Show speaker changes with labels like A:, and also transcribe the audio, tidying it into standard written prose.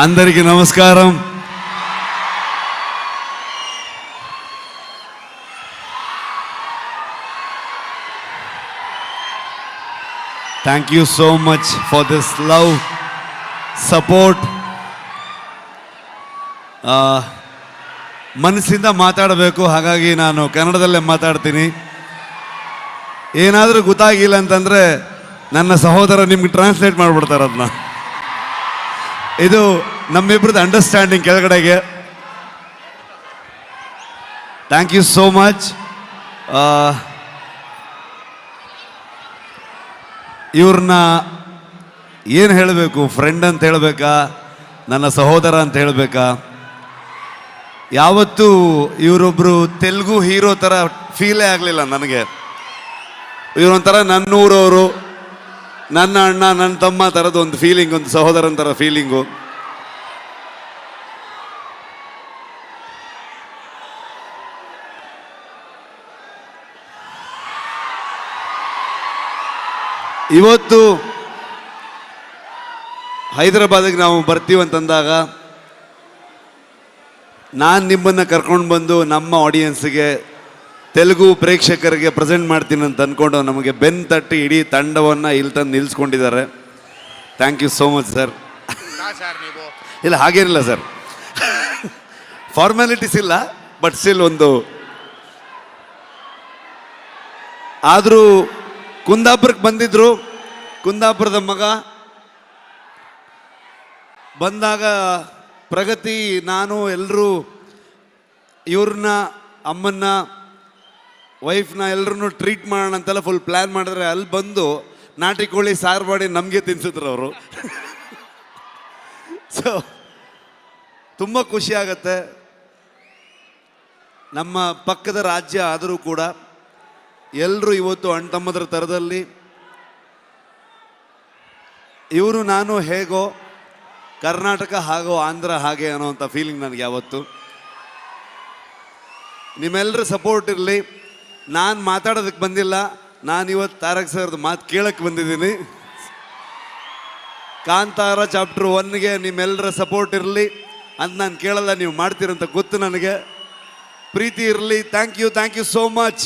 A: అందరికీ నమస్కారం. Thank you so much for this love, support. ಮನಸ್ಸಿಂದ ಮಾತಾಡಬೇಕು, ಹಾಗಾಗಿ ನಾನು ಕನ್ನಡದಲ್ಲೇ ಮಾತಾಡ್ತೀನಿ. ಏನಾದರೂ ಗೊತ್ತಾಗಿಲ್ಲ ಅಂತಂದರೆ ನನ್ನ ಸಹೋದರ ನಿಮ್ಗೆ ಟ್ರಾನ್ಸ್ಲೇಟ್ ಮಾಡಿಬಿಡ್ತಾರೆ ಅದನ್ನ. ಇದು ನಮ್ಮಿಬ್ರದ್ದು ಅಂಡರ್ಸ್ಟ್ಯಾಂಡಿಂಗ್ ಕೆಳಗಡೆಗೆ. Thank you so much. ಇವ್ರನ್ನ ಏನು ಹೇಳಬೇಕು, ಫ್ರೆಂಡ್ ಅಂತ ಹೇಳಬೇಕಾ, ನನ್ನ ಸಹೋದರ ಅಂತ ಹೇಳಬೇಕಾ? ಯಾವತ್ತೂ ಇವರೊಬ್ಬರು ತೆಲುಗು ಹೀರೋ ಥರ ಫೀಲೇ ಆಗಲಿಲ್ಲ ನನಗೆ. ಇವರೊಂಥರ ನನ್ನೂರವರು, ನನ್ನ ಅಣ್ಣ, ನನ್ನ ತಮ್ಮ ಥರದ ಒಂದು ಫೀಲಿಂಗ್, ಒಂದು ಸಹೋದರನ ಥರ ಫೀಲಿಂಗು. ಇವತ್ತು ಹೈದರಾಬಾದಿಗೆ ನಾವು ಬರ್ತೀವಂತಂದಾಗ ನಾನು ನಿಮ್ಮನ್ನು ಕರ್ಕೊಂಡು ಬಂದು ನಮ್ಮ ಆಡಿಯನ್ಸ್ಗೆ, ತೆಲುಗು ಪ್ರೇಕ್ಷಕರಿಗೆ ಪ್ರೆಸೆಂಟ್ ಮಾಡ್ತೀನಿ ಅಂತ ಅಂದ್ಕೊಂಡು ನಮಗೆ ಬೆನ್ನು ತಟ್ಟಿ ಇಡೀ ತಂಡವನ್ನು ಇಲ್ಲಿ ತಂದು ನಿಲ್ಲಿಸ್ಕೊಂಡಿದ್ದಾರೆ. Thank you so much sir. ಇಲ್ಲ ಹಾಗೇನಿಲ್ಲ ಸರ್, ಫಾರ್ಮ್ಯಾಲಿಟೀಸ್ ಇಲ್ಲ, ಬಟ್ ಸ್ಟಿಲ್ ಒಂದು. ಆದರೂ ಕುಂದಾಪುರಕ್ಕೆ ಬಂದಿದ್ರು, ಕುಂದಾಪುರದ ಮಗ ಬಂದಾಗ ಪ್ರಗತಿ, ನಾನು, ಎಲ್ಲರೂ ಇವ್ರನ್ನ, ಅಮ್ಮನ್ನ, ವೈಫ್ನ ಎಲ್ಲರೂ ಟ್ರೀಟ್ ಮಾಡೋಣ ಅಂತೆಲ್ಲ ಫುಲ್ ಪ್ಲ್ಯಾನ್ ಮಾಡಿದ್ರೆ, ಅಲ್ಲಿ ಬಂದು ನಾಟಿ ಕೋಳಿ ಸಾರು ಮಾಡಿ ನಮಗೆ ತಿನ್ಸಿದ್ರು ಅವರು. ಸೊ ತುಂಬ ಖುಷಿ ಆಗತ್ತೆ. ನಮ್ಮ ಪಕ್ಕದ ರಾಜ್ಯ ಆದರೂ ಕೂಡ ಎಲ್ಲರೂ ಇವತ್ತು ಅಣ್ಣ ತಮ್ಮದ್ರ ಥರದಲ್ಲಿ, ಇವರು ನಾನು ಹೇಗೋ, ಕರ್ನಾಟಕ ಹಾಗೋ, ಆಂಧ್ರ ಹಾಗೆ ಅನ್ನೋವಂಥ ಫೀಲಿಂಗ್ ನನಗೆ ಯಾವತ್ತು. ನಿಮ್ಮೆಲ್ಲರ ಸಪೋರ್ಟ್ ಇರಲಿ. ನಾನು ಮಾತಾಡೋದಕ್ಕೆ ಬಂದಿಲ್ಲ, ನಾನು ಇವತ್ತು ತಾರಕ್ ಸರ್ದು ಮಾತು ಕೇಳಕ್ಕೆ ಬಂದಿದ್ದೀನಿ. ಕಾಂತಾರ ಚಾಪ್ಟರ್ 1ಗೆ ನಿಮ್ಮೆಲ್ಲರ ಸಪೋರ್ಟ್ ಇರಲಿ ಅಂತ ನಾನು ಕೇಳಲ್ಲ, ನೀವು ಮಾಡ್ತೀರಂತ ಗೊತ್ತು ನನಗೆ. ಪ್ರೀತಿ ಇರಲಿ. Thank you so much.